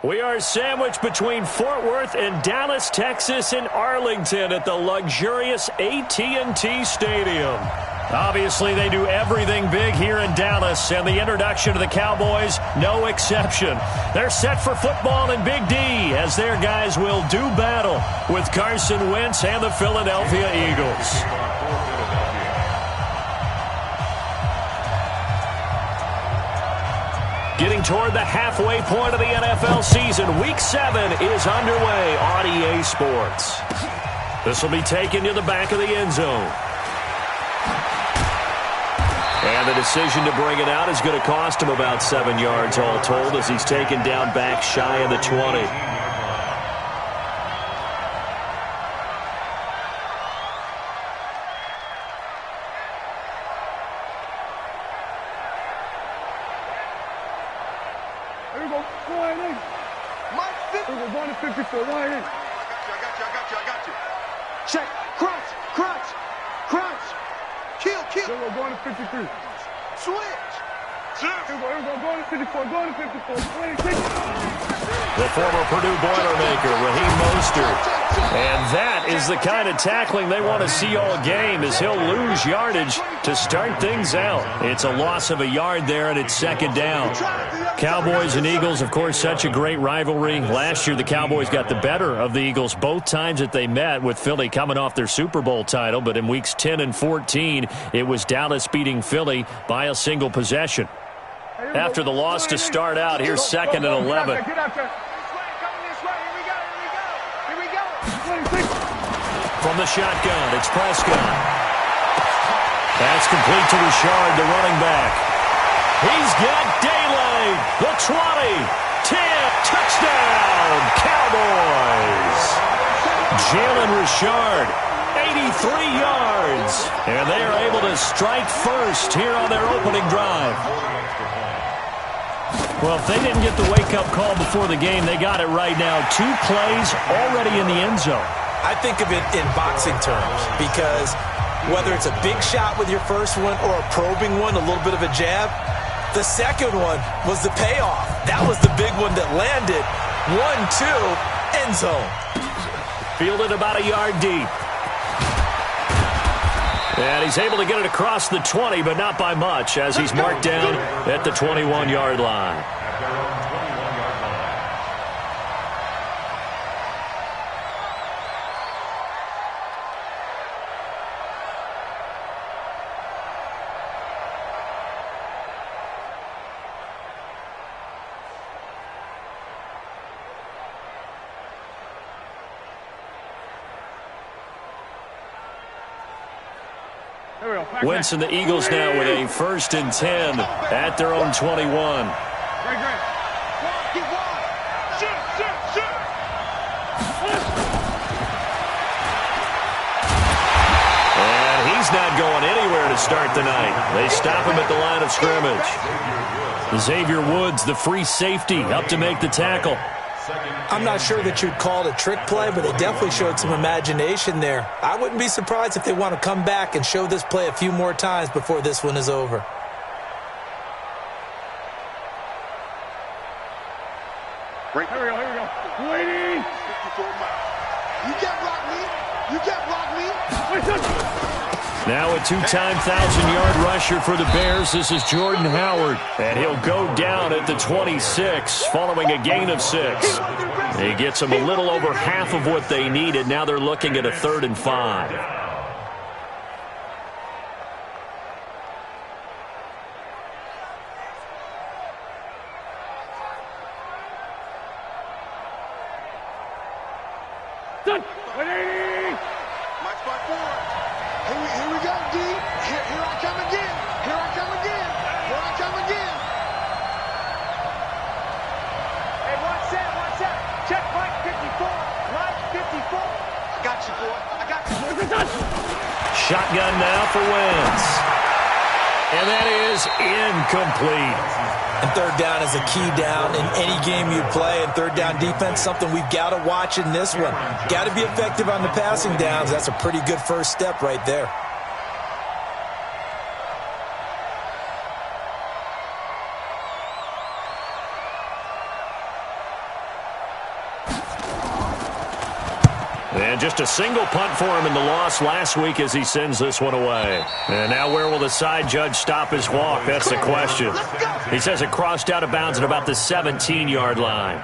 We are sandwiched between Fort Worth and Dallas, Texas, and Arlington at the luxurious AT&T Stadium. Obviously, they do everything big here in Dallas, and the introduction to the Cowboys, no exception. They're set for football in Big D as their guys will do battle with Carson Wentz and the Philadelphia Eagles. Getting toward the halfway point of the NFL season, Week 7 is underway on EA Sports. This will be taken to the back of the end zone. And the decision to bring it out is going to cost him about 7 yards all told as he's taken down back shy of the 20. Check. Crunch. Kill. We're going to 53. Switch. Here we go. Going to 54. The former Purdue Boilermaker, Raheem Mostert. And that is the kind of tackling they want to see all game as he'll lose yardage to start things out. It's a loss of a yard there, and it's second down. Cowboys and Eagles, of course, such a great rivalry. Last year, the Cowboys got the better of the Eagles both times that they met, with Philly coming off their Super Bowl title. But in weeks 10 and 14, it was Dallas beating Philly by a single possession. After the loss to start out, here's second and 11. From the shotgun, it's Prescott. Pass complete to Richard, the running back. He's got daylight. The 20, 10, touchdown, Cowboys. Jalen Richard, 83 yards. And they are able to strike first here on their opening drive. Well, if they didn't get the wake-up call before the game, they got it right now. 2 plays already in the end zone. I think of it in boxing terms because whether it's a big shot with your first one or a probing one, a little bit of a jab, the second one was the payoff. That was the big one that landed. 1-2, end zone. Fielded about a yard deep. And he's able to get it across the 20, but not by much, as he's marked down at the 21-yard line. Wentz and the Eagles now with a 1st and 10 at their own 21. And he's not going anywhere to start the night. They stop him at the line of scrimmage. Xavier Woods, the free safety, up to make the tackle. I'm not sure that you'd call it a trick play, but they definitely showed some imagination there. I wouldn't be surprised if they want to come back and show this play a few more times before this one is over. Here we go. Waiting. You can't block me. Now a 2-time 1,000-yard rusher for the Bears. This is Jordan Howard. And he'll go down at the 26 following a gain of 6. He gets them a little over half of what they needed. Now they're looking at a 3rd and 5. Done. My spot forward. Here we go, D. Here I come again. Hey, watch that. Check Mike 54. I got you, boy. Shotgun now for Wentz. And that is incomplete. And 3rd down is a key down in any game you play. And 3rd down defense, something we've got to watch in this one. Got to be effective on the passing downs. That's a pretty good first step right there. And just a single punt for him in the loss last week as he sends this one away. And now where will the side judge stop his walk? That's the question. He says it crossed out of bounds at about the 17-yard line.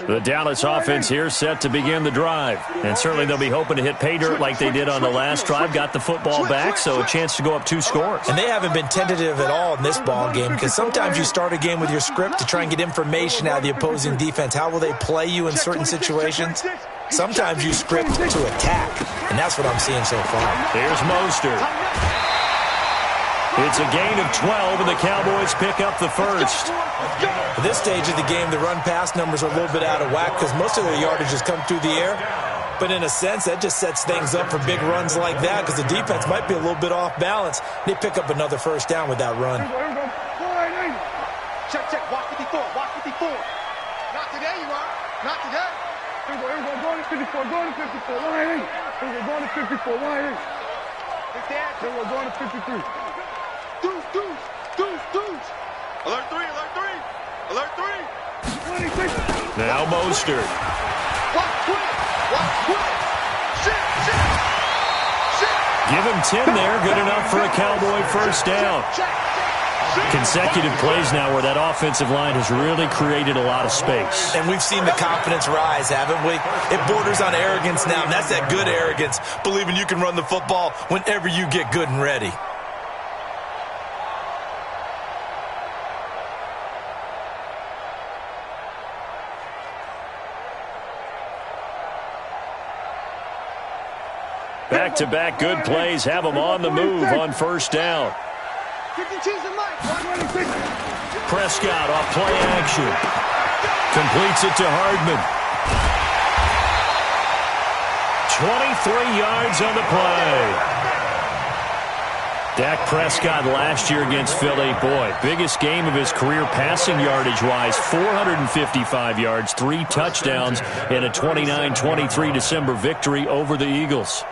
The Dallas offense here set to begin the drive. And certainly they'll be hoping to hit pay dirt like they did on the last drive. Got the football back, so a chance to go up 2 scores. And they haven't been tentative at all in this ball game because sometimes you start a game with your script to try and get information out of the opposing defense. How will they play you in certain situations? Sometimes you script to attack, and that's what I'm seeing so far. Here's Mostert. It's a gain of 12, and the Cowboys pick up the first. At this stage of the game, the run-pass numbers are a little bit out of whack because most of their yardage has come through the air. But in a sense, that just sets things up for big runs like that because the defense might be a little bit off balance. They pick up another first down with that run. Check, check. Walk 54. Walk 54. Not today, you are. Not today. Here we go. Go to 54. Go to 54. Line 8. Here we go. Go to 54. Line 8. Here we go. Go to 53. Deuce, deuce, deuce, deuce. Alert 3, alert 3. Alert 3. 26. Now Mostert. Walk quick. Walk quick. Shit, shit. Shit. Give him 10 there. Good enough for a Cowboy first down. Consecutive plays now where that offensive line has really created a lot of space. And we've seen the confidence rise, haven't we? It borders on arrogance now, and that's that good arrogance, believing you can run the football whenever you get good and ready. Back-to-back good plays have them on the move on first down. Prescott off play action. Completes it to Hardman. 23 yards on the play. Dak Prescott last year against Philly, boy, biggest game of his career passing yardage-wise, 455 yards, 3 touchdowns, and a 29-23 December victory over the Eagles.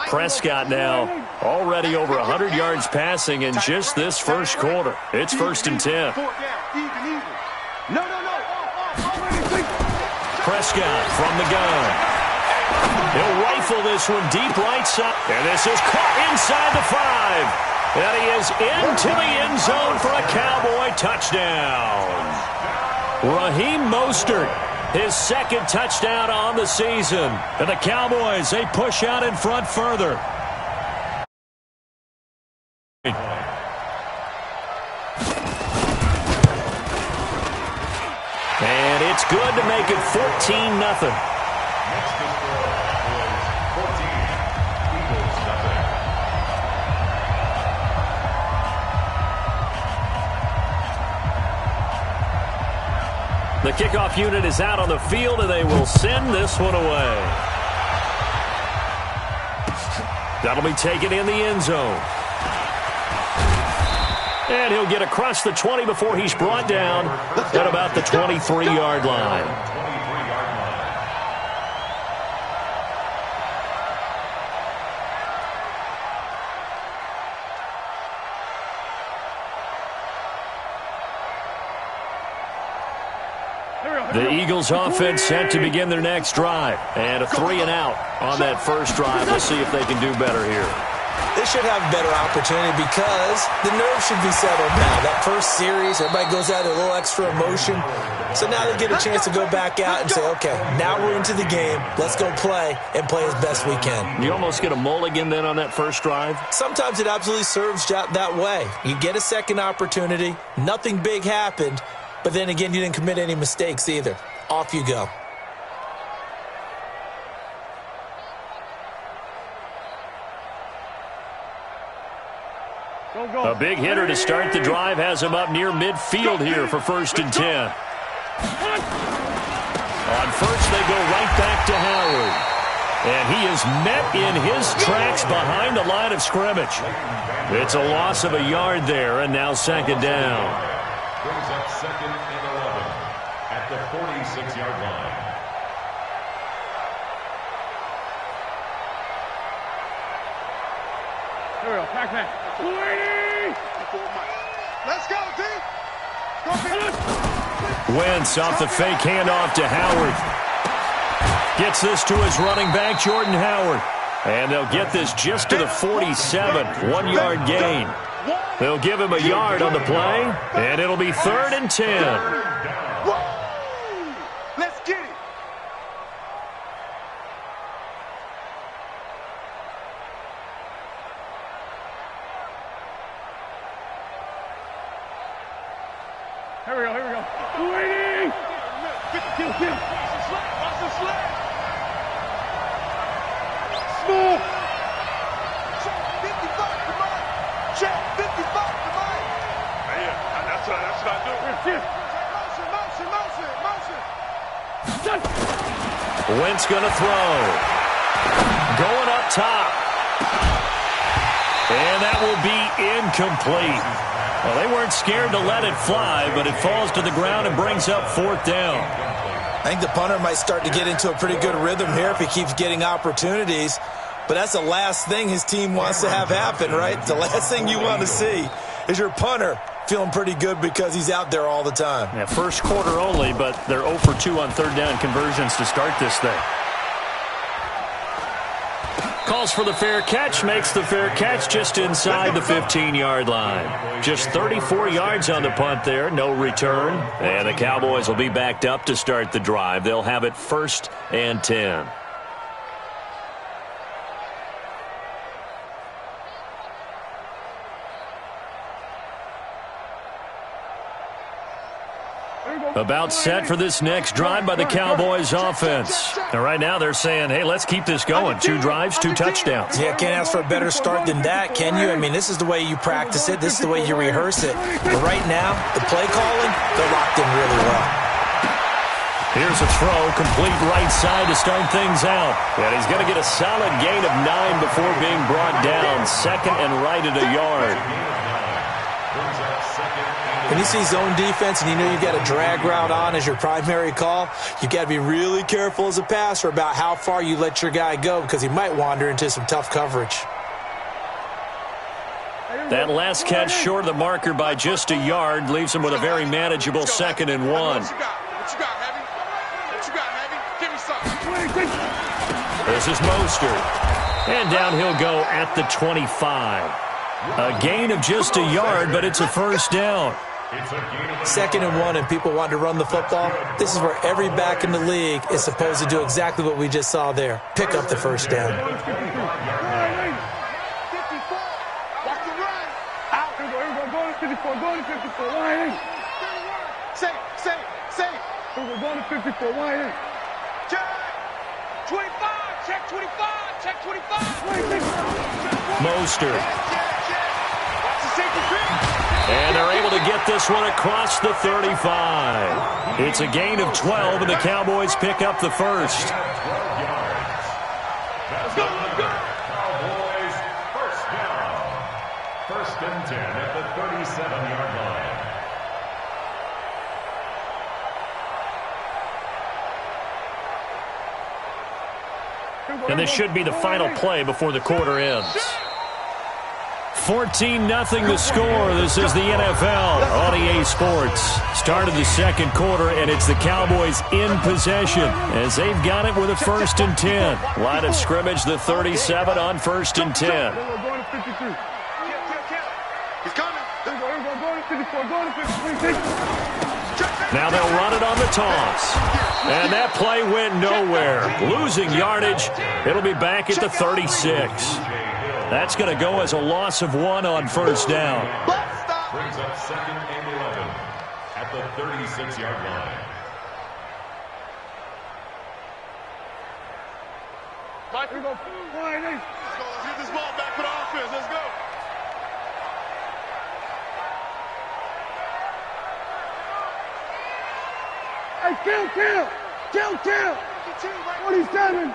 Prescott now already over 100 yards passing in just this first quarter. It's 1st and 10. Prescott from the gun. He'll rifle this one deep right side. And this is caught inside the 5. And he is into the end zone for a Cowboy touchdown. Raheem Mostert, his 2nd touchdown on the season. And the Cowboys, they push out in front further. And it's good to make it 14-0. The kickoff unit is out on the field, and they will send this one away. That'll be taken in the end zone. And he'll get across the 20 before he's brought down at about the 23-yard line. The Eagles offense set to begin their next drive. And a 3-and-out on that first drive. We'll see if they can do better here. They should have a better opportunity because the nerves should be settled now. That first series, everybody goes out with a little extra emotion. So now they get a chance to go back out and say, okay, now we're into the game. Let's go play and play as best we can. You almost get a mulligan then on that first drive? Sometimes it absolutely serves that way. You get a second opportunity. Nothing big happened. But then again, you didn't commit any mistakes either. Off you go. A big hitter to start the drive has him up near midfield here for 1st and 10. On first, they go right back to Howard. And he is met in his tracks behind the line of scrimmage. It's a loss of a yard there, and now 2nd down. Brings up 2nd and 11 at the 46-yard line. Here we go. Back man. 280. Let's go, D. Wentz off the fake handoff to Howard. Gets this to his running back, Jordan Howard. And they'll get this just to the 47. 1-yard gain. They'll give him a yard on the play, and it'll be 3rd and 10. Let's get it. Here we go, here we go. 280! Kill. Watch the sled. Small. Check 55, come on. Check 55, come on. Yeah, that's what I do. Motion. Wentz gonna throw. Going up top. And that will be incomplete. Well, they weren't scared to let it fly, but it falls to the ground and brings up 4th down. I think the punter might start to get into a pretty good rhythm here if he keeps getting opportunities. But that's the last thing his team wants to have happen, right? The last thing you want to see is your punter feeling pretty good because he's out there all the time. Yeah, first quarter only, but they're 0 for 2 on 3rd down conversions to start this thing. Calls for the fair catch, makes the fair catch just inside the 15-yard line. Just 34 yards on the punt there, no return. And the Cowboys will be backed up to start the drive. They'll have it 1st and 10. About set for this next drive by the Cowboys offense. And right now they're saying, hey, let's keep this going. 2 drives, 2 touchdowns. Yeah, can't ask for a better start than that, can you? I mean, this is the way you practice it. This is the way you rehearse it. But right now, the play calling, they're locked in really well. Here's a throw, complete right side to start things out. And he's going to get a solid gain of 9 before being brought down. 2nd and right at a yard. When you see zone defense and you know you've got a drag route on as your primary call, you've got to be really careful as a passer about how far you let your guy go because he might wander into some tough coverage. That last catch short of the marker by just a yard leaves him with a very manageable 2nd and 1. What you got, Heavy? What you got, Heavy? Give me something. This is Mostert. And down he'll go at the 25. A gain of just a yard, but it's a 1st down. 2nd and 1 and people want to run the football. This is where every back in the league is supposed to do exactly what we just saw there. Pick up the 1st down. Watch the run. Out. Here we go. Go to 54. Go to 54. Line in. Say. Here we go. Go to 54. Line in. Check. 25. Check 25. Check 25. Mostert. Watch the safety creep. And they're able to get this one across the 35. It's a gain of 12, and the Cowboys pick up the 1st. Let's go. Cowboys, 1st down. 1st and 10 at the 37-yard line. And this should be the final play before the quarter ends. 14-0 the score. This is the NFL on EA Sports. Start of the 2nd quarter, and it's the Cowboys in possession as they've got it with a 1st and 10. Line of scrimmage, the 37 on 1st and 10. He's coming. Go to 54. Go to 53. Now they'll run it on the toss. And that play went nowhere. Losing yardage. It'll be back at the 36. That's going to go as a loss of 1 on 1st down. Brings up 2nd and 11 at the 36-yard line. Mike, we go. Let's get this ball back for the offense. Let's go. Hey, kill. 27.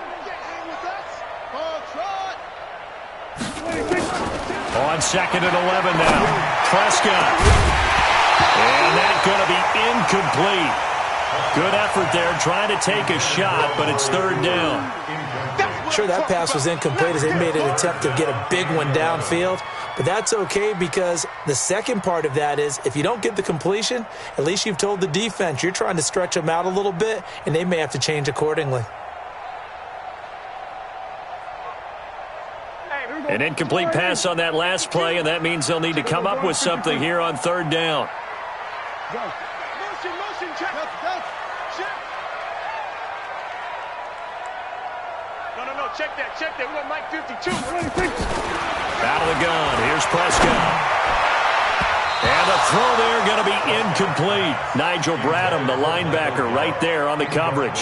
On 2nd and 11 now. Prescott. And that's going to be incomplete. Good effort there, trying to take a shot, but it's third down. Sure, that pass was incomplete as they made an attempt to get a big one downfield, but that's okay because the second part of that is if you don't get the completion, at least you've told the defense you're trying to stretch them out a little bit, and they may have to change accordingly. An incomplete pass on that last play, and that means they'll need to come up with something here on third down. Motion, check. No, check that. We want Mike 52. Out of the gun, here's Prescott. And the throw there going to be incomplete. Nigel Bradham, the linebacker, right there on the coverage.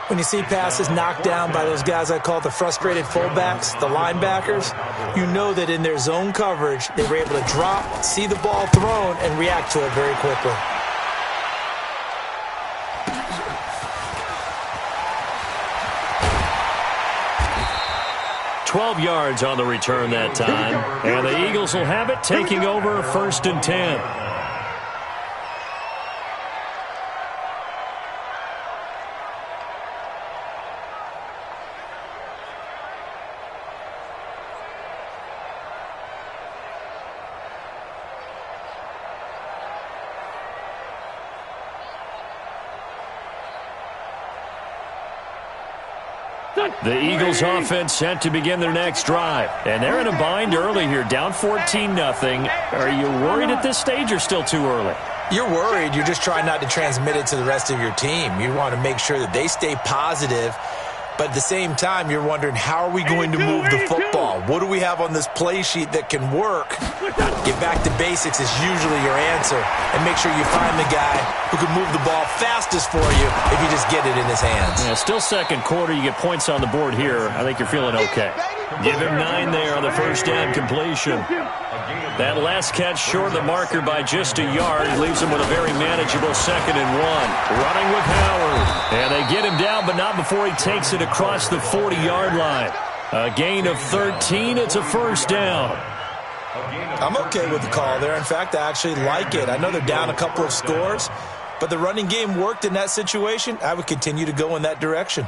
When you see passes knocked down by those guys I call the frustrated fullbacks, the linebackers, you know that in their zone coverage, they were able to drop, see the ball thrown, and react to it very quickly. $12 yards on the return that time. And the Eagles will have it, taking over 1st and 10. The Eagles offense set to begin their next drive. And they're in a bind early here, down 14-0. Are you worried at this stage or still too early? You're worried. You're just trying not to transmit it to the rest of your team. You want to make sure that they stay positive. But at the same time, you're wondering, how are we going to move the football? What do we have on this play sheet that can work? Get back to basics is usually your answer. And make sure you find the guy who can move the ball fastest for you if you just get it in his hands. Yeah, still second quarter. You get points on the board here. I think you're feeling okay. Give him 9 there on the first down completion. That last catch short of the marker by just a yard leaves him with a very manageable 2nd and 1. Running with Howard. And they get him down, but not before he takes it across the 40-yard line. A gain of 13. It's a first down. I'm okay with the call there. In fact, I actually like it. I know they're down a couple of scores, but the running game worked in that situation. I would continue to go in that direction.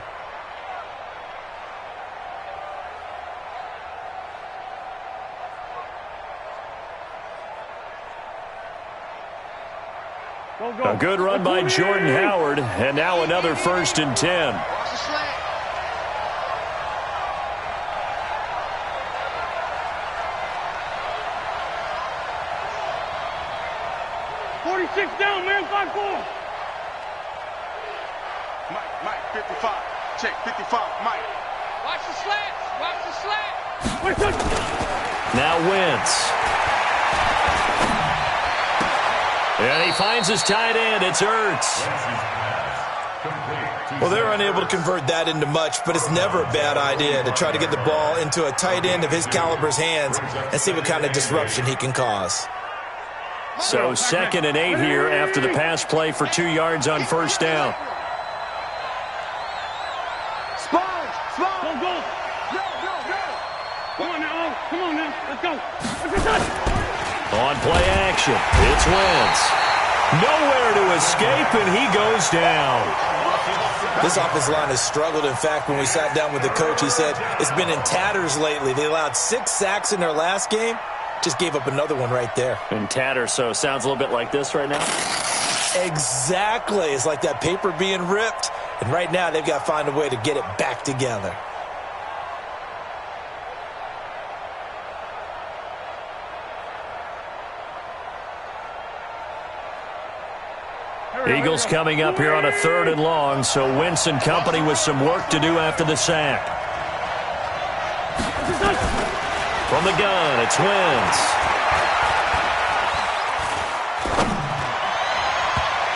A good run by Jordan Howard, and now another 1st and 10. Watch the slant. Down, man, 5-4. Mike, 55. Check, 55, Mike. Watch the slant. Now Wentz. And he finds his tight end. It's Ertz. Well, they're unable to convert that into much, but it's never a bad idea to try to get the ball into a tight end of his caliber's hands and see what kind of disruption he can cause. So 2nd and 8 here after the pass play for 2 yards on first down. Sponge. Go. Come on now. Let's go. On play action, it's Wentz. Nowhere to escape, and he goes down. This offensive line has struggled. In fact, when we sat down with the coach, he said it's been in tatters lately. They allowed 6 sacks in their last game. Just gave up another one right there. In tatters, so sounds a little bit like this right now? Exactly. It's like that paper being ripped. And right now, they've got to find a way to get it back together. Eagles coming up here on a 3rd and long, so Wentz and company with some work to do after the sack. From the gun, it's Wentz.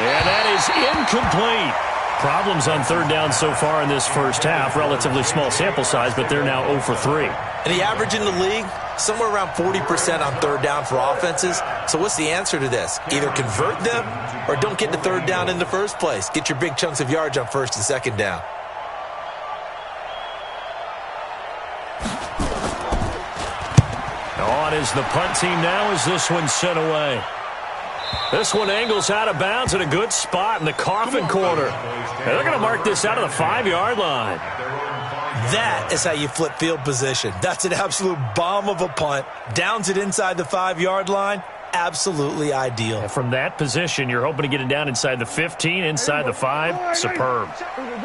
And that is incomplete. Problems on 3rd down so far in this first half. Relatively small sample size, but they're now 0 for 3. And the average in the league, somewhere around 40% on 3rd down for offenses. So what's the answer to this? Either convert them or don't get to 3rd down in the first place. Get your big chunks of yards on 1st and 2nd down. On is the punt team now as this one's sent away. This one angles out of bounds in a good spot in the coffin corner. And they're going to mark this out of the 5-yard line. That is how you flip field position. That's an absolute bomb of a punt. Downs it inside the 5-yard line. Absolutely ideal. And from that position, you're hoping to get it down inside the 15, inside the 5. Superb.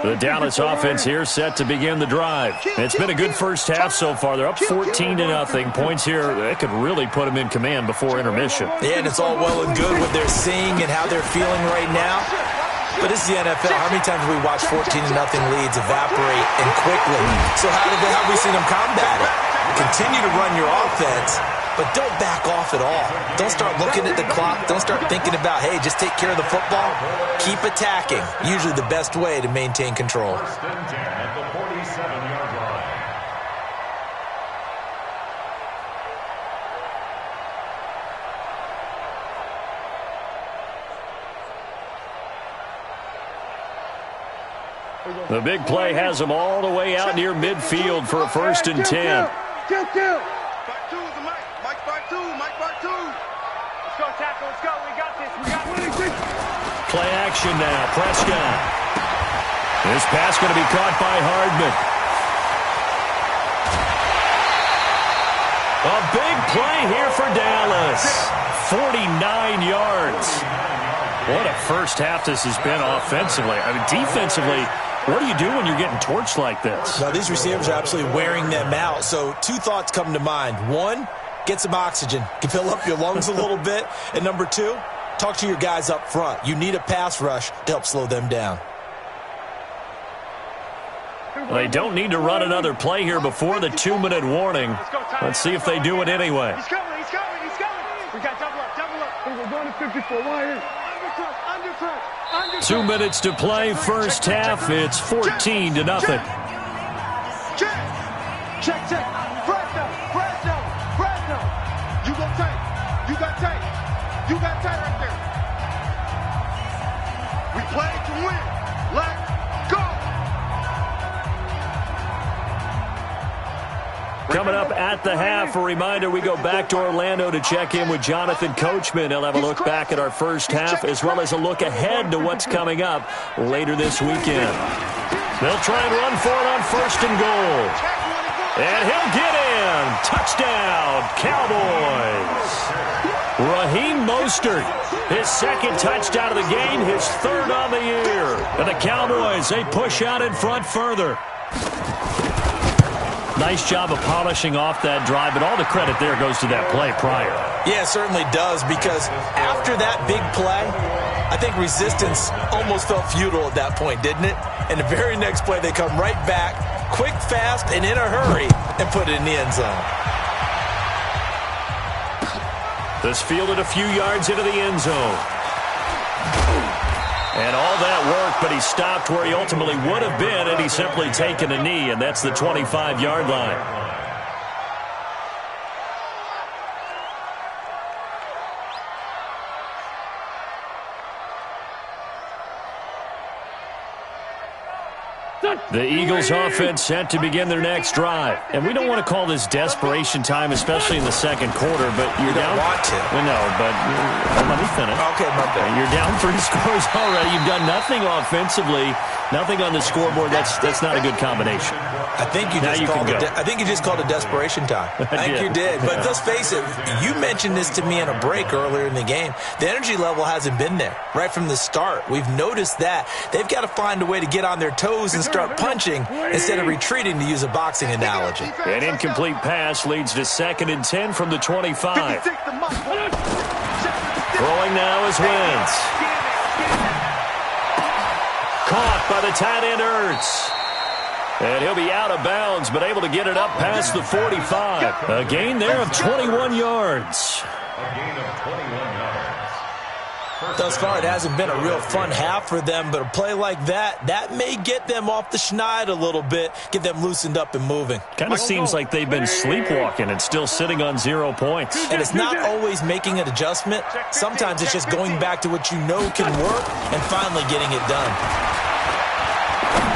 The Dallas offense here set to begin the drive. It's been a good first half so far. They're up 14-0. Points here, that could really put them in command before intermission. Yeah, and it's all well and good what they're seeing and how they're feeling right now. But this is the NFL. How many times have we watched 14-0 leads evaporate and quickly? So how have we seen them combat it? Continue to run your offense, but don't back off at all. Don't start looking at the clock. Don't start thinking about, hey, just take care of the football. Keep attacking. Usually the best way to maintain control. First and 10 at the 47-yard line. The big play has them all the way out near midfield for a 1st and 10. Mike 2 is the Mike. Mike part 2. Mike part 2. Let's go, tackle. Let's go. We got this. We got this. Play action now. Prescott. This pass going to be caught by Hardman. A big play here for Dallas. 49 yards. What a first half this has been offensively. I mean, defensively, what do you do when you're getting torched like this? Now, these receivers are absolutely wearing them out. So 2 thoughts come to mind. 1, get some oxygen. Can fill up your lungs a little bit. And number 2, talk to your guys up front. You need a pass rush to help slow them down. They don't need to run another play here before the 2-minute warning. Let's see if they do it anyway. He's coming. He's coming. He's coming. We got double up. Double up. We're going to 54. Undercut. Undercut. 2 minutes to play, first half. It's 14-0. Check. Fresno. You go tight. You got tight. You got tight right there. We play to win. Let's go. Coming up at the half, a reminder, we go back to Orlando to check in with Jonathan Coachman. He'll have a look back at our first half as well as a look ahead to what's coming up later this weekend. They'll try and run for it on 1st and goal. And he'll get in. Touchdown, Cowboys. Raheem Mostert, his 2nd touchdown of the game, his 3rd on the year. And the Cowboys, they push out in front further. Nice job of polishing off that drive, but all the credit there goes to that play prior. Yeah, it certainly does, because after that big play, I think resistance almost felt futile at that point, didn't it? And the very next play, they come right back, quick, fast, and in a hurry, and put it in the end zone. This fielded a few yards into the end zone. And all that work, but he stopped where he ultimately would have been had he simply taken a knee, and that's the 25-yard line. The Eagles offense set to begin their next drive. And we don't want to call this desperation time, especially in the 2nd quarter, but you're down. You don't want to. Well, no, but let me finish. Okay, my bad. You're down 3 scores already. You've done nothing offensively, nothing on the scoreboard. That's not a good combination. I think you just called it desperation time. I think you did. But let's face it, you mentioned this to me in a break earlier in the game. The energy level hasn't been there right from the start. We've noticed that. They've got to find a way to get on their toes and start punching instead of retreating, to use a boxing analogy. An incomplete pass leads to 2nd and 10 from the 25. Throwing now is Wentz. Caught by the tight end Ertz. And he'll be out of bounds, but able to get it up past the 45. A gain there of 21 yards. A gain of 21 yards. Thus far, it hasn't been a real fun half for them, but a play like that may get them off the schneid a little bit, get them loosened up and moving. Kind of seems like they've been sleepwalking and still sitting on 0 points. And it's not always making an adjustment. Sometimes it's just going back to what you know can work and finally getting it done.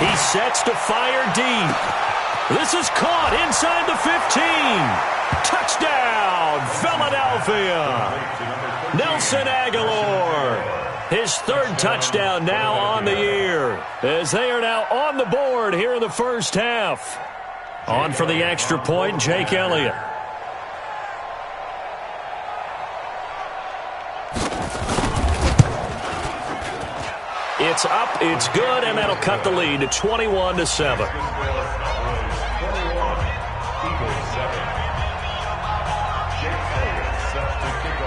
He sets to fire deep. This is caught inside the 15. Touchdown, Philadelphia. Philadelphia. Nelson Aguilar, his third touchdown now on the year, as they are now on the board here in the first half. On for the extra point, Jake Elliott. It's up, it's good, and that'll cut the lead to 21-7.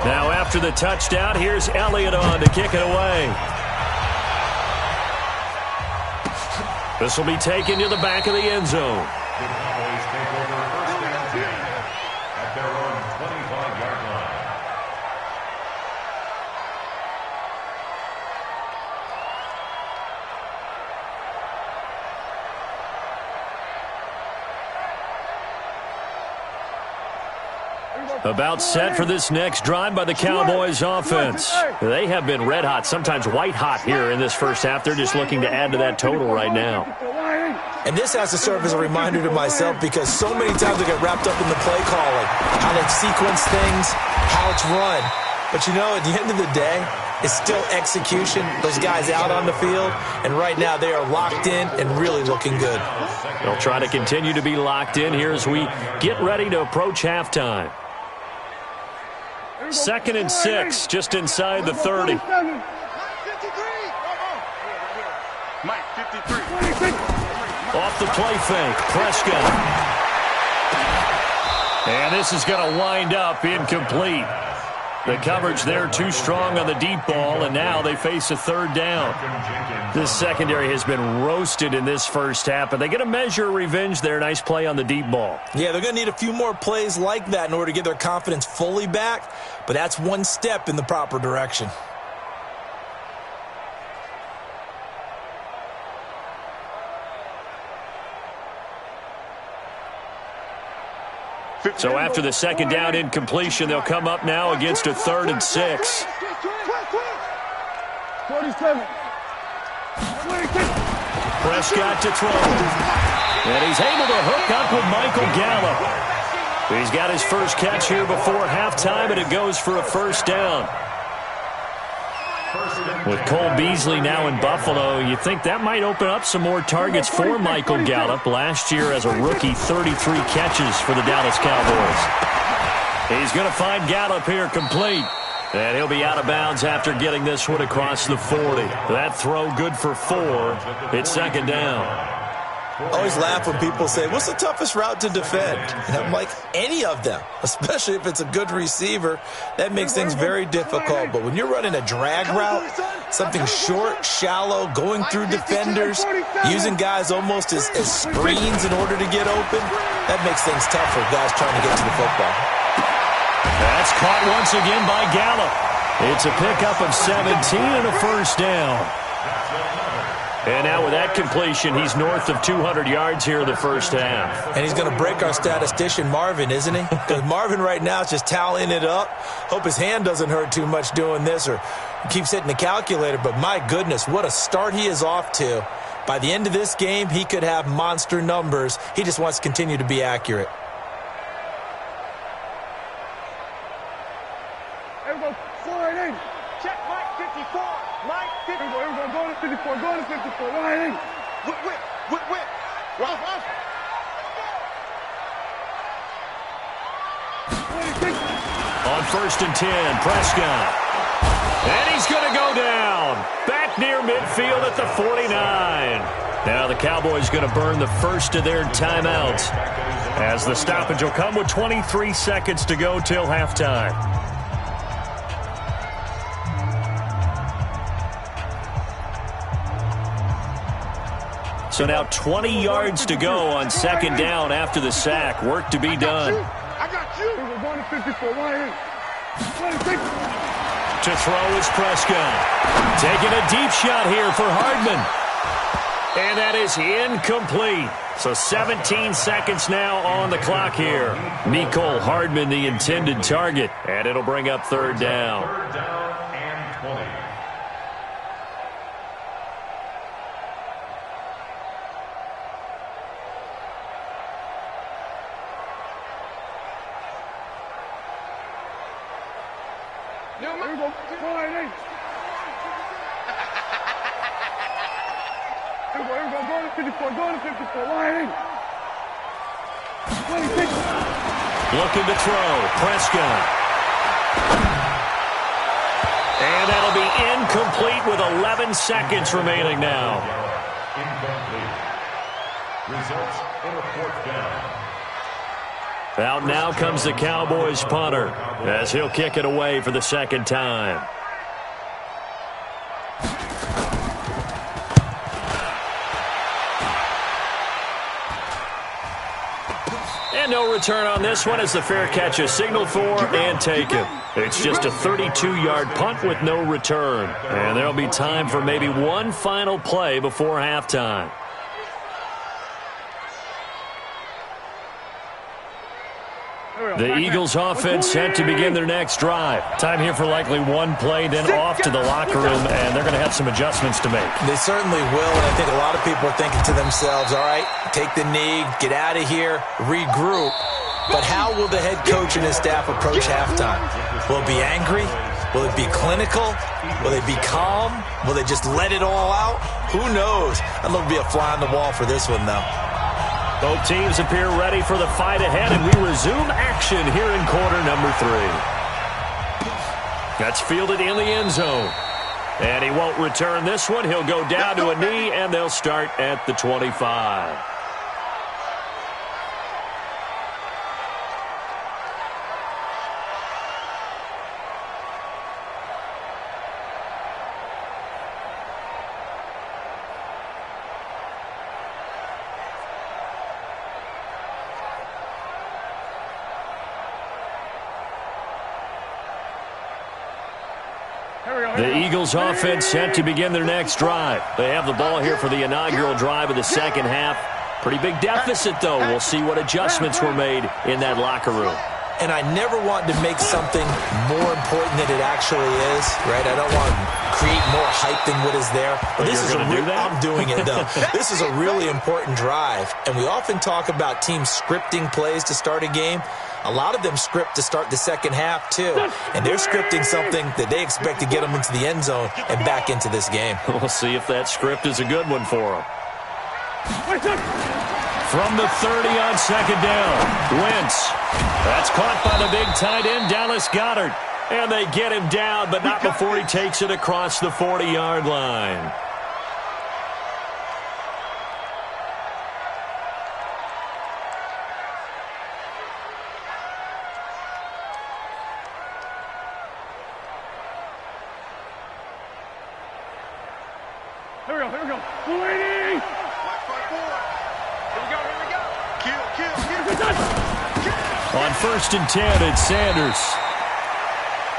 Now after the touchdown, here's Elliott on to kick it away. This will be taken to the back of the end zone. The Cowboys take over first and 10 at their own 25-yard line. About set for this next drive by the Cowboys offense. They have been red hot, sometimes white hot here in this first half. They're just looking to add to that total right now. And this has to serve as a reminder to myself because so many times I get wrapped up in the play calling, how they sequence things, how it's run. But you know, at the end of the day, it's still execution. Those guys out on the field, and right now they are locked in and really looking good. They'll try to continue to be locked in here as we get ready to approach halftime. 2nd and 6, just inside the 30. Off the play fake, Prescott. And this is going to wind up incomplete. The coverage there too strong on the deep ball, and now they face a third down. This secondary has been roasted in this first half, but they get a measure of revenge there. Nice play on the deep ball. Yeah, they're going to need a few more plays like that in order to get their confidence fully back, but that's one step in the proper direction. So after the second down incompletion, they'll come up now against a 3rd and 6. 47. Prescott to throw. And he's able to hook up with Michael Gallup. He's got his first catch here before halftime, and it goes for a first down. With Cole Beasley now in Buffalo, you think that might open up some more targets for Michael Gallup. Last year as a rookie, 33 catches for the Dallas Cowboys. He's going to find Gallup here complete. And he'll be out of bounds after getting this one across the 40. That throw good for 4. It's second down. I always laugh when people say, what's the toughest route to defend? And I'm like, any of them, especially if it's a good receiver. That makes things very difficult. But when you're running a drag route, something short, shallow, going through defenders, using guys almost as screens in order to get open, that makes things tough for guys trying to get to the football. That's caught once again by Gallup. It's a pickup of 17 and a first down. And now with that completion, he's north of 200 yards here in the first half. And he's going to break our statistician, Marvin, isn't he? Because Marvin right now is just tallying it up. Hope his hand doesn't hurt too much doing this or keeps hitting the calculator. But my goodness, what a start he is off to. By the end of this game, he could have monster numbers. He just wants to continue to be accurate. Everybody, slide in. Check Mike 54. Mike 54. Everybody, go to 54. Go to 54. Line in. Whip. Ralph. On 1st and 10, Prescott. And he's going to go down. Back near midfield at the 49. Now the Cowboys going to burn the first of their timeouts, as the stoppage will come with 23 seconds to go till halftime. So now 20 yards to go on second down after the sack. Work to be done. I got you. We're going to 54. Line in. 26. To throw is Prescott. Taking a deep shot here for Hardman. And that is incomplete. So 17 seconds now on the clock here. Mecole Hardman, the intended target. And it'll bring up third down. Third down and 20. Here we go. Wide 8. Here we go. Go to 54. Go to 54. Wide 8. 26. Looking to throw. Prescott. And that'll be incomplete with 11 seconds remaining now. Incomplete. Results in a 4th down. Out now comes the Cowboys punter as he'll kick it away for the second time. And no return on this one as the fair catch is signaled for and taken. It's just a 32-yard punt with no return. And there'll be time for maybe one final play before halftime. The Eagles offense set to begin their next drive. Time here for likely one play, then off to the locker room, and they're going to have some adjustments to make. They certainly will, and I think a lot of people are thinking to themselves, all right, take the knee, get out of here, regroup. But how will the head coach and his staff approach halftime? Will it be angry? Will it be clinical? Will they be calm? Will they just let it all out? Who knows? I'd love to be a fly on the wall for this one, though. Both teams appear ready for the fight ahead, and we resume action here in quarter number 3. That's fielded in the end zone. And he won't return this one. He'll go down to a knee, and they'll start at the 25. The Eagles offense set to begin their next drive. They have the ball here for the inaugural drive of the second half. Pretty big deficit, though. We'll see what adjustments were made in that locker room. And I never want to make something more important than it actually is, right? I don't want to create more hype than what is there. But this is I'm doing it, though. This is a really important drive. And we often talk about teams scripting plays to start a game. A lot of them script to start the second half, too. And they're scripting something that they expect to get them into the end zone and back into this game. We'll see if that script is a good one for them. From the 30 on second down, Wentz. That's caught by the big tight end, Dallas Goedert. And they get him down, but not before he takes it across the 40-yard line. Here we go. 280! On 1st and 10, it's Sanders.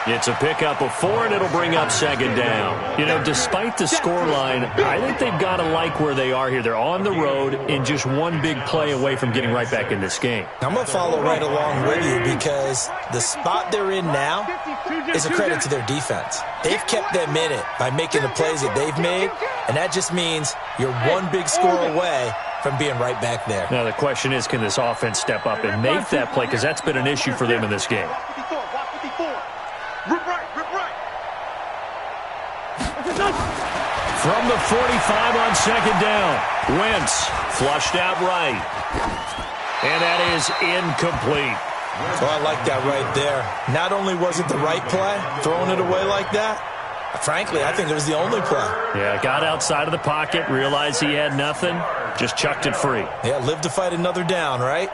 It's a pickup of 4, and it'll bring up second down. You know, despite the scoreline, I think they've got to like where they are here. They're on the road and just one big play away from getting right back in this game. I'm going to follow right along with you because the spot they're in now is a credit to their defense. They've kept them in it by making the plays that they've made, and that just means you're one big score away from being right back there. Now, the question is, can this offense step up and make that play? Because that's been an issue for them in this game. From the 45 on second down, Wentz flushed out right. And that is incomplete. So I like that right there. Not only was it the right play, throwing it away like that, frankly, I think it was the only play. Yeah, got outside of the pocket, realized he had nothing, just chucked it free. Yeah, live to fight another down, right?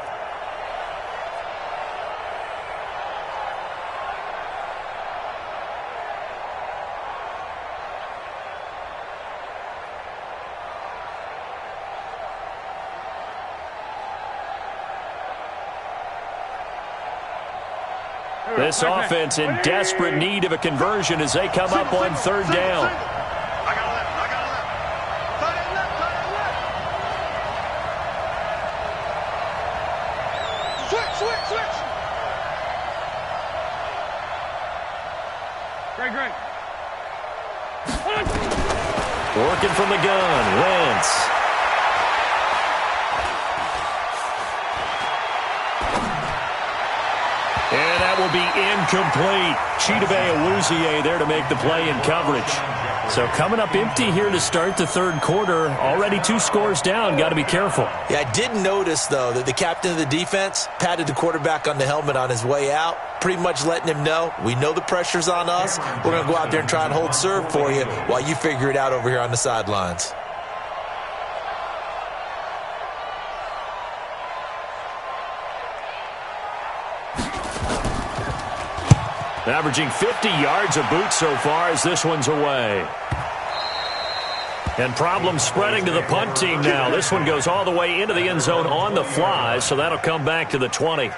This offense in desperate need of a conversion as they come up on third down. I got left. Tight end left. Switch. Great. Working from the gun, Wentz. And that will be incomplete. Chidobe Awuzie there to make the play in coverage. So coming up empty here to start the third quarter. Already 2 scores down. Got to be careful. Yeah, I did notice, though, that the captain of the defense patted the quarterback on the helmet on his way out, pretty much letting him know, we know the pressure's on us. We're going to go out there and try and hold serve for you while you figure it out over here on the sidelines. Averaging 50 yards a boot so far as this one's away. And problems spreading to the punt team now. This one goes all the way into the end zone on the fly, so that'll come back to the 20.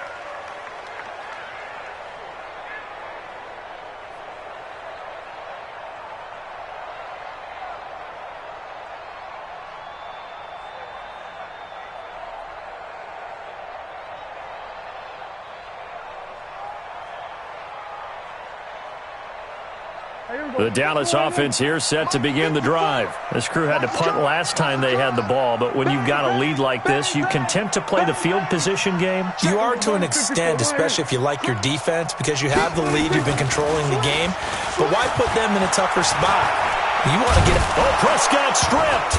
The Dallas offense here set to begin the drive. This crew had to punt last time they had the ball, but when you've got a lead like this, you content to play the field position game? You are to an extent, especially if you like your defense, because you have the lead, you've been controlling the game. But why put them in a tougher spot? You want to get it. Oh, Prescott stripped.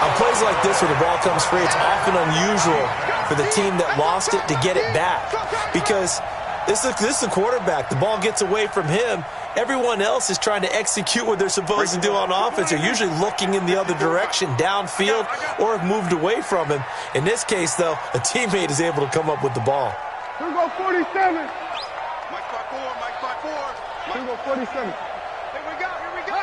On plays like this where the ball comes free, it's often unusual for the team that lost it to get it back, because this is the quarterback. The ball gets away from him. Everyone else is trying to execute what they're supposed to do on offense. They're usually looking in the other direction, downfield, or have moved away from him. In this case, though, a teammate is able to come up with the ball. Here we go, 47. Mike 5-4, Mike 5-4. Here we go, 47. Here we go, here we go.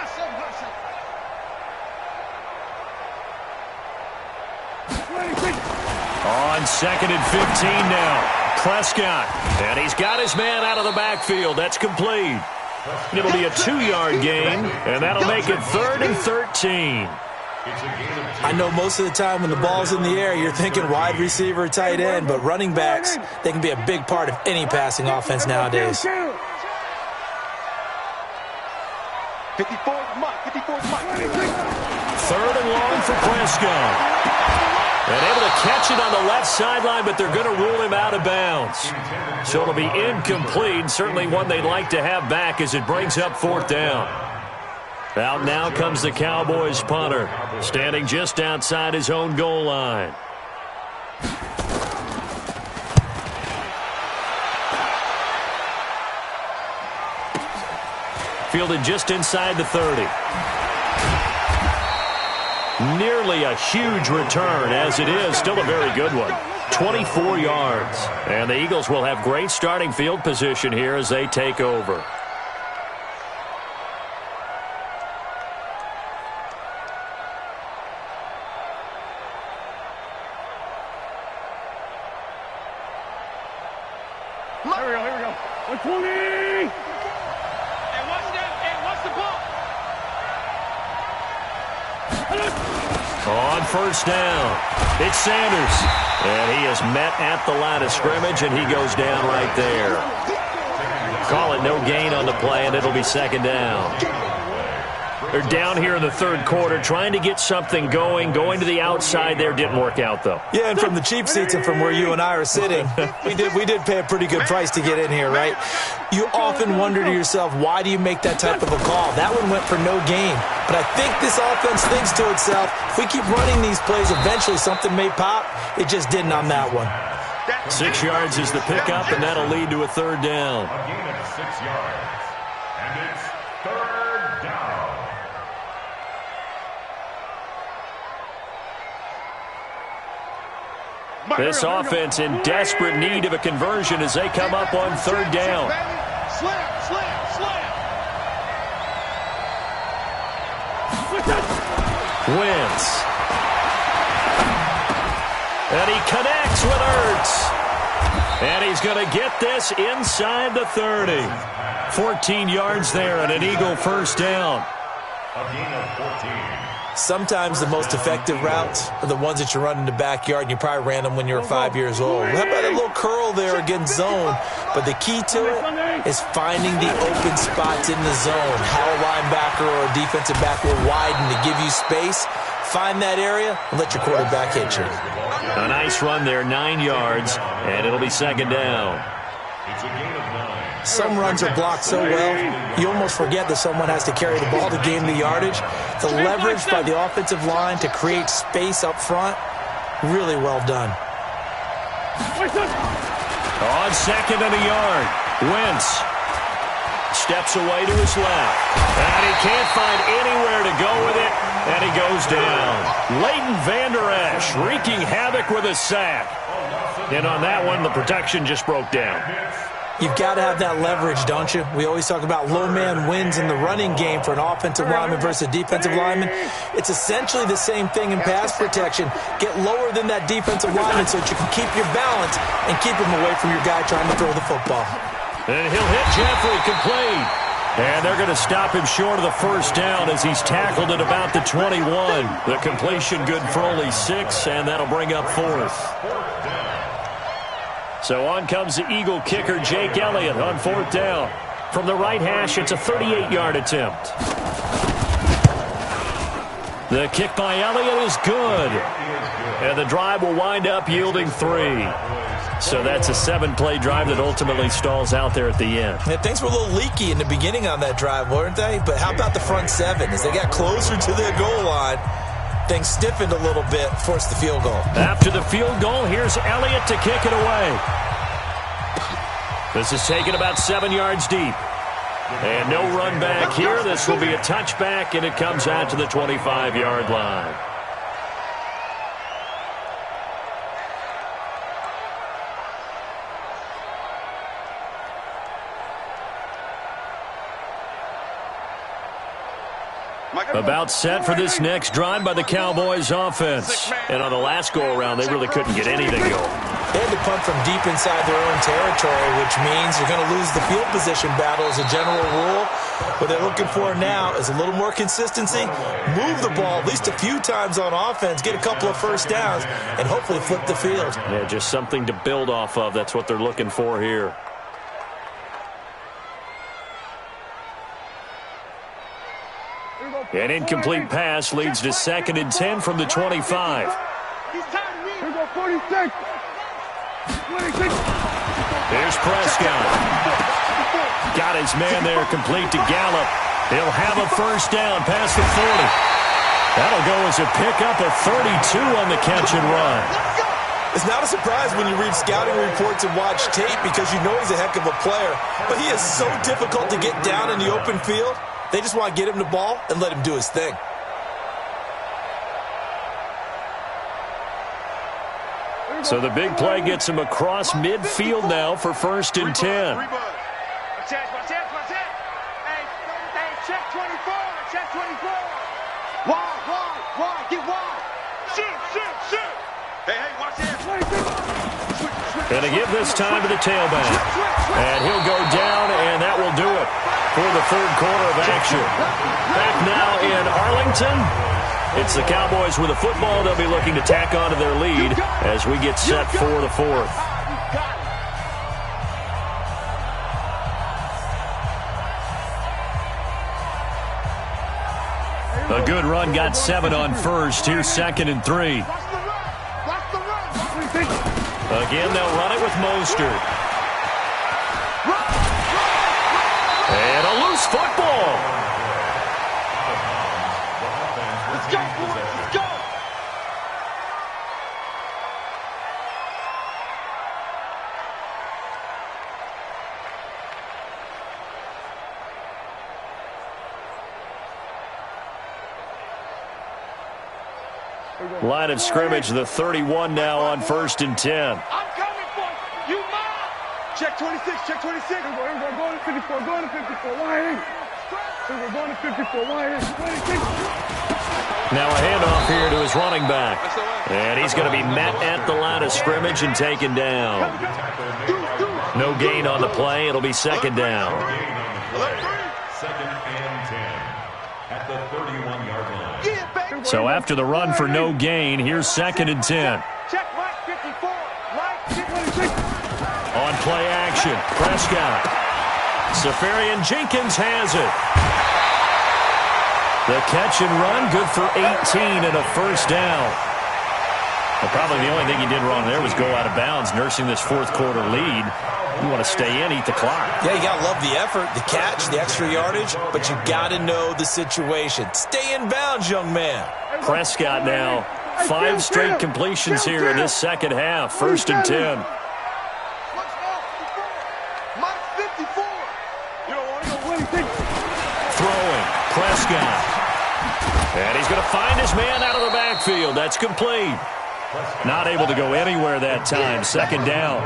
On 2nd and 15 now. Prescott, and he's got his man out of the backfield. That's complete. It'll be a 2-yard gain, and that'll make it 3rd and 13. I know most of the time when the ball's in the air, you're thinking wide receiver, tight end, but running backs, they can be a big part of any passing offense nowadays. 54 Mike, 54 Mike. 3rd and long for Prescott. And able to catch it on the left sideline, but they're going to rule him out of bounds. So it'll be incomplete, certainly one they'd like to have back as it brings up 4th down. Out now comes the Cowboys punter, standing just outside his own goal line. Fielded just inside the 30. Nearly a huge return, as it is still a very good one. 24 yards. And the Eagles will have great starting field position here as they take over. Here we go. 120. And what's the ball? On 1st down, it's Sanders. And he is met at the line of scrimmage, and he goes down right there. Call it no gain on the play, and it'll be 2nd down. They're down here in the 3rd quarter, trying to get something going. Going to the outside there didn't work out, though. Yeah, and from the cheap seats and from where you and I are sitting, we did pay a pretty good price to get in here, right? You often wonder to yourself, why do you make that type of a call? That one went for no gain. But I think this offense thinks to itself, if we keep running these plays, eventually something may pop. It just didn't on that one. 6 yards is the pickup, and that'll lead to a 3rd down. A gain of 6 yards. And it's 3rd down. This offense in desperate need of a conversion as they come up on 3rd down. Slam. Wins. And he connects with Ertz. And he's going to get this inside the 30. 14 yards there and an Eagle 1st down. A gain of 14. Sometimes the most effective routes are the ones that you run in the backyard, and you probably ran them when you were 5 years old. How about a little curl there against zone? But the key to it is finding the open spots in the zone. How a linebacker or a defensive back will widen to give you space. Find that area and let your quarterback hit you. A nice run there, 9 yards, and it'll be second down. It's a gain of 9. Some runs are blocked so well, you almost forget that someone has to carry the ball to gain the yardage. The leverage by the offensive line to create space up front, really well done. On second and a yard, Wentz steps away to his left, and he can't find anywhere to go with it, and he goes down. Leighton Vander Esch wreaking havoc with a sack. And on that one, the protection just broke down. You've got to have that leverage, don't you? We always talk about low man wins in the running game for an offensive lineman versus a defensive lineman. It's essentially the same thing in pass protection. Get lower than that defensive lineman so that you can keep your balance and keep him away from your guy trying to throw the football. And he'll hit Jeffrey, complete. And they're going to stop him short of the first down as he's tackled at about the 21. The completion good for only 6, and that'll bring up 4th. So on comes the Eagle kicker, Jake Elliott, on 4th down. From the right hash, it's a 38-yard attempt. The kick by Elliott is good. And the drive will wind up yielding 3. So that's a 7-play drive that ultimately stalls out there at the end. Yeah, things were a little leaky in the beginning on that drive, weren't they? But how about the front 7? As they got closer to the goal line, things stiffened a little bit, forced the field goal. After the field goal, here's Elliott to kick it away. This is taken about 7 yards deep. And no run back here. This will be a touchback, and it comes out to the 25-yard line. About set for this next drive by the Cowboys offense. And on the last go-around, they really couldn't get anything going. They had to punt from deep inside their own territory, which means you're going to lose the field position battle as a general rule. What they're looking for now is a little more consistency, move the ball at least a few times on offense, get a couple of first downs, and hopefully flip the field. Yeah, just something to build off of. That's what they're looking for here. An incomplete pass leads to 2nd and 10 from the 25. Here we go, 46. Here's Prescott. Got his man there, complete to Gallup. He'll have a first down past the 40. That'll go as a pickup of 32 on the catch and run. It's not a surprise when you read scouting reports and watch tape because you know he's a heck of a player. But he is so difficult to get down in the open field. They just want to get him the ball and let him do his thing. So the big play gets him across midfield now for 1st and 10. Hey, check 24. Check 24. Wide. Get wide. Shoot. Hey, watch this. Going to give this time to the tailback. And he'll go down, and that will do it for the 3rd quarter of action. Back now in Arlington. It's the Cowboys with a football. They'll be looking to tack on to their lead as we get set for the 4th. A good run got 7 on 1st. Here's 2nd and 3. Again, they'll run it with Mostert. And a loose football. Let's go, boys. Let's go. Line of scrimmage, the 31 now on 1st and 10. I'm coming for you. You mine. Check 26. Check 26. Here we go. Going to 54. Going to 54. Wide. Here we go. Going to 54. Wide. 26. Now a handoff here to his running back. And he's going to be met at the line of scrimmage and taken down. No gain on the play. It'll be 2nd down. 2nd and 10 at the 31-yard line. So after the run for no gain, here's 2nd and 10. Check right 54. Right 56. On play action, Prescott. Safarian Jenkins has it. The catch and run, good for 18 and a first down. Well, probably the only thing he did wrong there was go out of bounds, nursing this fourth quarter lead. You want to stay in, eat the clock. Yeah, you got to love the effort, the catch, the extra yardage, but you got to know the situation. Stay in bounds, young man. Prescott now, 5 straight completions here in this second half. 1st and 10. Throwing, Prescott. And he's going to find his man out of the backfield. That's complete. Not able to go anywhere that time. 2nd down.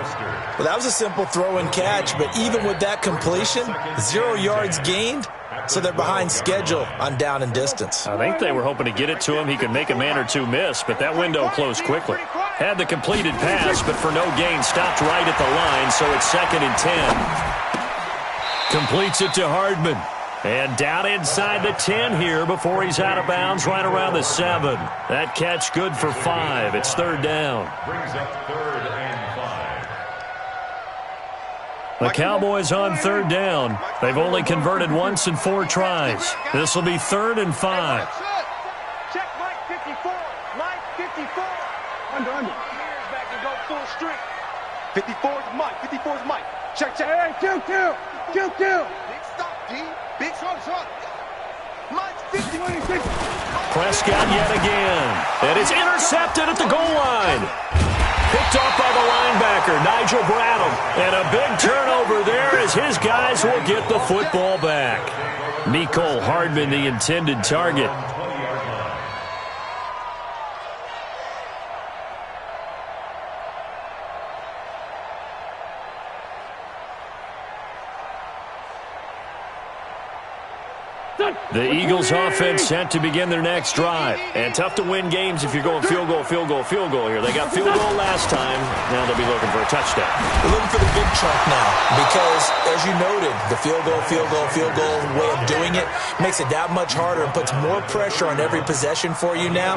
Well, that was a simple throw and catch, but even with that completion, 0 yards gained, so they're behind schedule on down and distance. I think they were hoping to get it to him. He could make a man or two miss, but that window closed quickly. Had the completed pass, but for no gain, stopped right at the line, so it's 2nd and 10. Completes it to Hardman. And down inside the 10 here before he's out of bounds right around the 7. That catch good for 5. It's 3rd down. Brings up 3rd and 5. The Cowboys on 3rd down. They've only converted once in 4 tries. This will be 3rd and 5. Check Mike 54. Mike 54. Under. Years back and go full strength. 54 is Mike. 54 is Mike. Check. Hey, kill. Big stop, D. Big shot. Mike's 56. Prescott yet again. And it's intercepted at the goal line. Picked off by the linebacker, Nigel Bradham. And a big turnover there as his guys will get the football back. Mecole Hardman, the intended target. The Eagles offense set to begin their next drive. And tough to win games if you're going field goal here. They got field goal last time. Now they'll be looking for a touchdown. They're looking for the big chunk now because, as you noted, the field goal way of doing it makes it that much harder and puts more pressure on every possession for you now.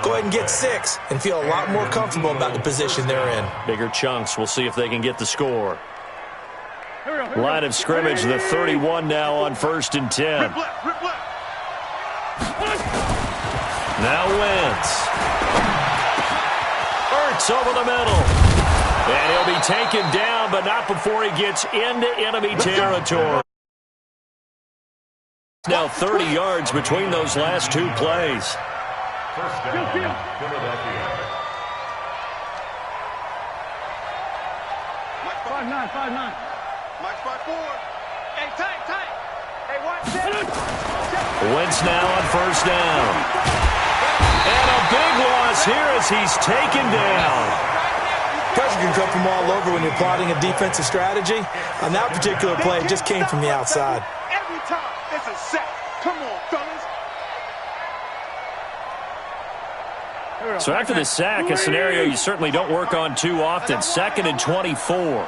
Go ahead and get 6 and feel a lot more comfortable about the position they're in. Bigger chunks. We'll see if they can get the score. Line of scrimmage, the 31 now on 1st and 10. Now Wentz. Ertz over the middle. And he'll be taken down, but not before he gets into enemy territory. Now 30 yards between those last 2 plays. 1st down, Philadelphia. 5'9". Mike's 5'4". Hey, tight. Hey, watch this. Wentz now on 1st down. And a big loss here as he's taken down. Pressure can come from all over when you're plotting a defensive strategy. On that particular play, it just came from the outside. Every time, it's a sack. Come on, fellas. So after the sack, a scenario you certainly don't work on too often. 2nd and 24.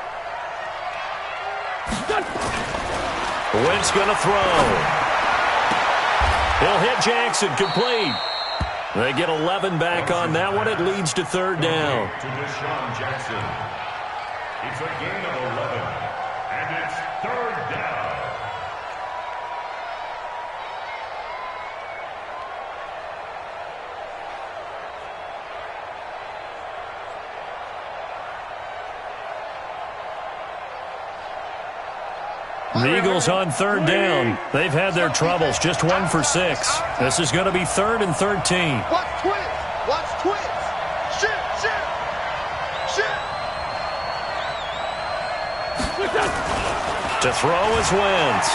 Wentz going to throw. He'll hit Jackson, complete. They get 11 back on that one. It leads to 3rd down. To Deshaun Jackson. It's a gain of 11, and it's 3rd down. The Eagles on 3rd down. They've had their troubles, just 1 for 6. This is going to be 3rd and 13. Watch twins. Shit. To throw is Wentz.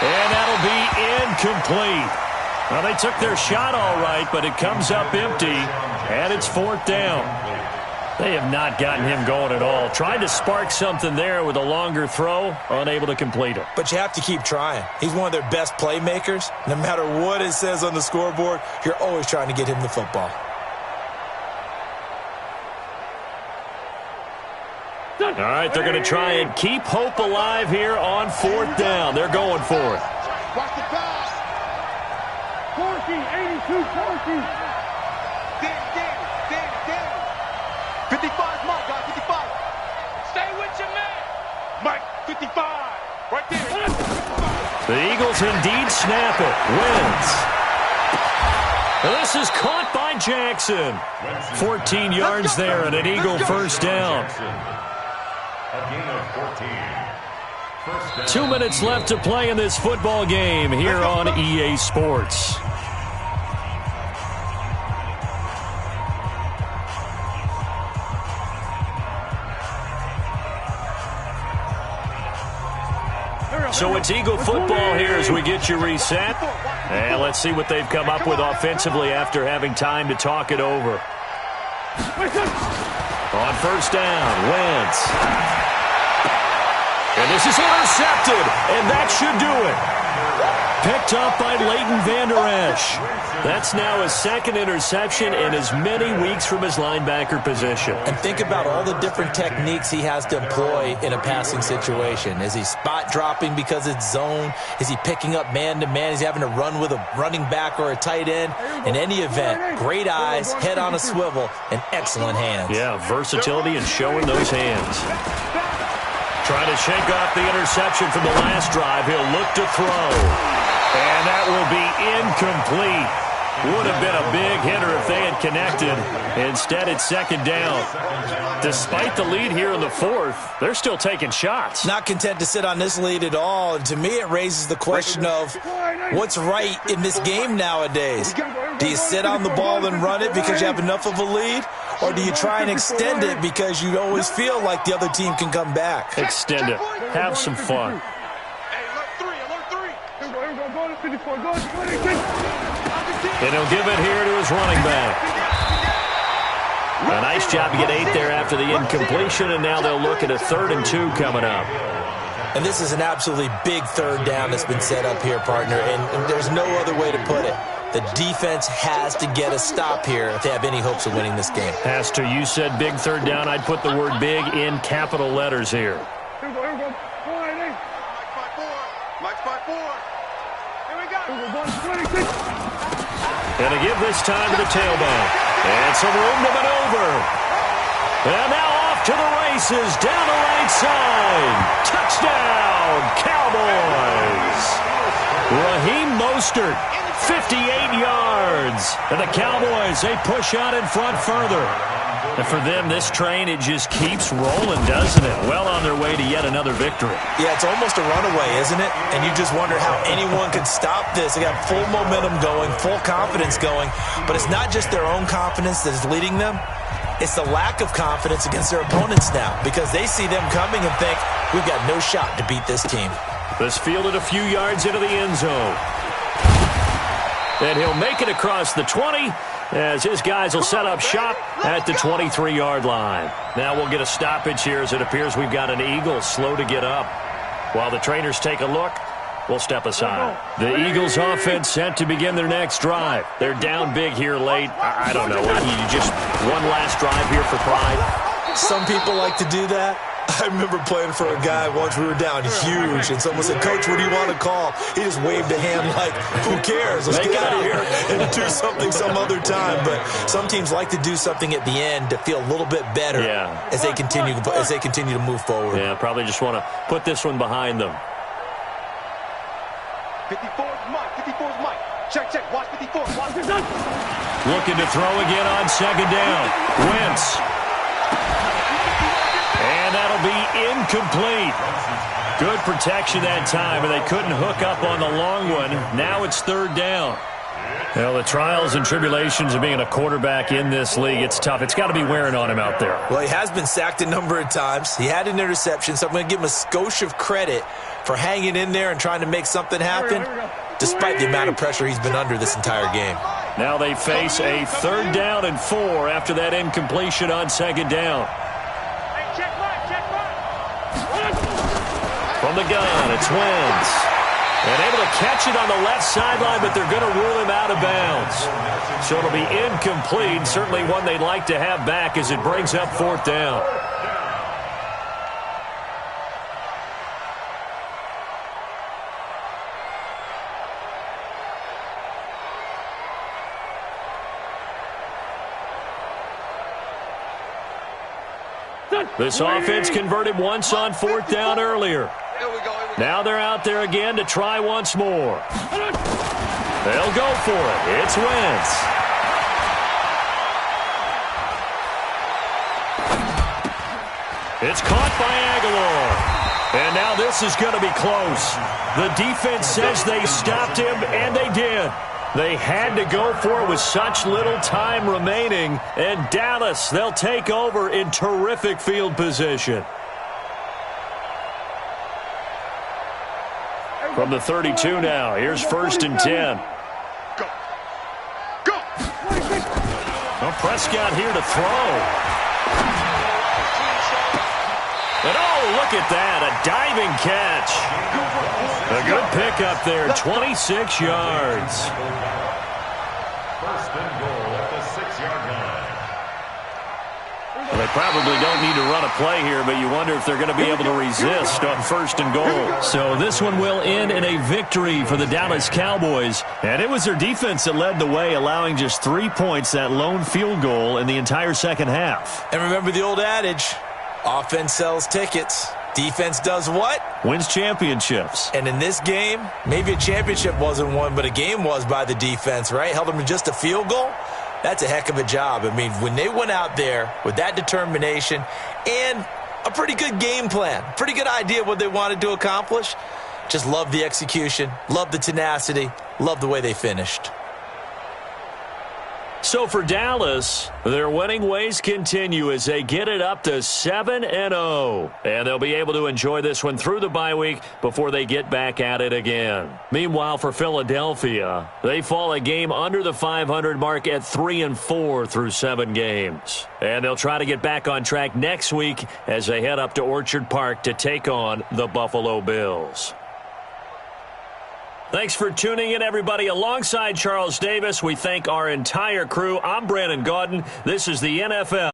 And that'll be incomplete. Well, they took their shot all right, but it comes up empty, and it's 4th down. They have not gotten him going at all. Tried to spark something there with a longer throw, unable to complete it. But you have to keep trying. He's one of their best playmakers. No matter what it says on the scoreboard, you're always trying to get him the football. All right, they're going to try and keep hope alive here on 4th down. They're going for it. Watch the pass. Corky, 82 Corky. Danny. 55 Mike, guys, 55. Stay with your man. Mike, 55. Right there. The Eagles indeed snap it. Wentz. This is caught by Jackson. 14 yards there and an Eagle first down. A gain of 14. First down. 2 minutes left to play in this football game here on EA Sports. So it's Eagle football here as we get you reset. And let's see what they've come up with offensively after having time to talk it over. On first down, Wentz. And this is intercepted, and that should do it. Picked up by Leighton Vander Esch. That's now his second interception in as many weeks from his linebacker position. And think about all the different techniques he has to employ in a passing situation. Is he spot dropping because it's zone? Is he picking up man-to-man? Is he having to run with a running back or a tight end? In any event, great eyes, head on a swivel, and excellent hands. Yeah, versatility and showing those hands. Trying to shake off the interception from the last drive. He'll look to throw. And that will be incomplete. Would have been a big hitter if they had connected. Instead, it's second down. Despite the lead here in the fourth, they're still taking shots. Not content to sit on this lead at all. And to me, it raises the question of what's right in this game nowadays. Do you sit on the ball and run it because you have enough of a lead? Or do you try and extend it because you always feel like the other team can come back? Extend it. Have some fun. And he'll give it here to his running back. A nice job to get 8 there after the incompletion, and now they'll look at a 3rd and 2 coming up. And this is an absolutely big third down that's been set up here, partner, and there's no other way to put it. The defense has to get a stop here if they have any hopes of winning this game. Has to. You said big third down. I'd put the word big in capital letters here. Here we go. Mike 5-4. Here we go. And to give this time to the tailback. And some room to maneuver. And now off to the races. Down the right side. Touchdown, Cowboys. Raheem Mostert, 58 yards. And the Cowboys, they push out in front further. And for them, this train, it just keeps rolling, doesn't it? Well on their way to yet another victory. Yeah, it's almost a runaway, isn't it? And you just wonder how anyone could stop this. They got full momentum going, full confidence going. But it's not just their own confidence that is leading them. It's the lack of confidence against their opponents now because they see them coming and think, we've got no shot to beat this team. This fielded a few yards into the end zone. And he'll make it across the 20 as his guys will set up shop at the 23-yard line. Now we'll get a stoppage here as it appears we've got an Eagle slow to get up. While the trainers take a look, we'll step aside. The Eagles offense set to begin their next drive. They're down big here late. I don't know. You just one last drive here for pride. Some people like to do that. I remember playing for a guy once. We were down huge, and someone said, Coach, what do you want to call? He just waved a hand like, who cares? Let's get out of here and do something some other time. But some teams like to do something at the end to feel a little bit better as they continue to move forward. Yeah, probably just want to put this one behind them. 54's Mike. Check. Watch 54. Watch it. Looking to throw again on second down. Wentz. And that'll be incomplete. Good protection that time, and they couldn't hook up on the long one. Now it's third down. Well, the trials and tribulations of being a quarterback in this league, it's tough. It's got to be wearing on him out there. Well, he has been sacked a number of times. He had an interception, so I'm going to give him a skosh of credit for hanging in there and trying to make something happen, despite the amount of pressure he's been under this entire game. Now they face a 3rd down and 4 after that incompletion on second down. From the gun, it's Wentz. And able to catch it on the left sideline, but they're going to rule him out of bounds. So it'll be incomplete, certainly one they'd like to have back as it brings up 4th down. This offense converted once on 4th down earlier. Now they're out there again to try once more. They'll go for it. It's Wentz. It's caught by Aguilar. And now this is going to be close. The defense says they stopped him, and they did. They had to go for it with such little time remaining. And Dallas, they'll take over in terrific field position. From the 32 now, here's 1st and 10. Go. Go. Well, Prescott here to throw. And oh, look at that, a diving catch. A good pickup there, 26 yards. 1st and goal at the 6-yard line. Well, they probably don't need to run a play here, but you wonder if they're going to be able to resist on 1st and goal. So this one will end in a victory for the Dallas Cowboys. And it was their defense that led the way, allowing just 3 points, that lone field goal in the entire second half. And remember the old adage, offense sells tickets. Defense does what? Wins championships. And in this game, maybe a championship wasn't won, but a game was by the defense, right? Held them to just a field goal. That's a heck of a job. I mean, when they went out there with that determination and a pretty good game plan, pretty good idea what they wanted to accomplish, just love the execution, love the tenacity, love the way they finished. So for Dallas, their winning ways continue as they get it up to 7-0. And they'll be able to enjoy this one through the bye week before they get back at it again. Meanwhile, for Philadelphia, they fall a game under the 500 mark at 3-4 through 7 games. And they'll try to get back on track next week as they head up to Orchard Park to take on the Buffalo Bills. Thanks for tuning in, everybody. Alongside Charles Davis, we thank our entire crew. I'm Brandon Gaudin. This is the NFL.